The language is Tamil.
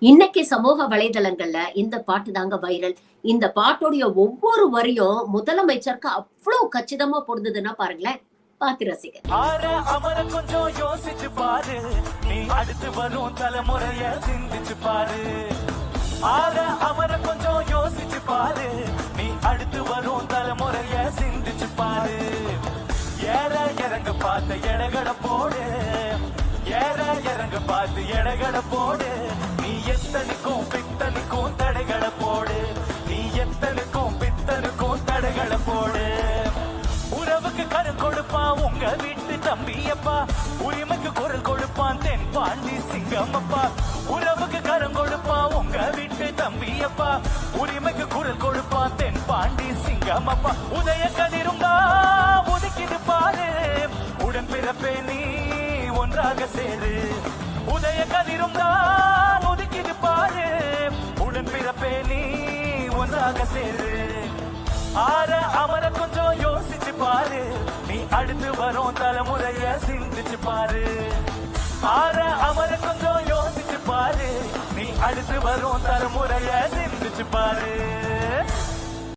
இன்னைக்கு சமூக வலைதளங்கள்ல இந்த பாட்டு தாங்க வைரல். இந்த பாட்டுடைய ஒவ்வொரு வரியும் முதலமைச்சருக்கு அவ்வளவு கச்சிதமா பொருந்ததுன்னா பாருங்களேன். பாத்து ரசிக. அமர கொஞ்சம் யோசிச்சு பாரு, நீ அடுத்து வரும் தலைமுறைய சிந்திச்சு பாரு. அமர கொஞ்சம் யோசிச்சு பாரு, நீ அடுத்து வரும் தலைமுறைய சிந்திச்சு பாரு. ஏற இறங்க பார்த்த எடகட போடு, ஏற இறங்க பார்த்து எடகட போடு. நீ எத்தனுக்கும் பித்தனுக்கும் தடைகளை போடு, நீ எத்தனுக்கும் பித்தனுக்கும் தடைகளை போடு. உறவுக்கு கருள் கொடுப்பான் உங்க வீட்டு தம்பியப்பா, உரிமைக்கு குரல் கொடுப்பான் தென் பாண்டி சிங்கமப்பா. உறவுக்கு கரம் கொடுப்பான் உங்க வீட்டு தம்பியப்பா, உரிமைக்கு குரல் கொடுப்பான் தென் பாண்டி சிங்கமப்பா. உதய கதிருந்தா ஒதுக்கிது பாரு, உடன் பிறப்பே நீ ஒன்றாக சேரு. உதய கதிருந்தா ஒதுக்கிது பாரு, உடன் பிறப்பே நீ ஒன்றாக சேரு. அமர கொஞ்சம் யோசிச்சு பாரு, நீ அடுத்து வரும் தலைமுறைய சிந்திச்சு பாரு. அமர கொஞ்சம் யோசிச்சு பாரு, நீ அடுத்து வரும் தலைமுறைய சிந்திச்சு பாரு.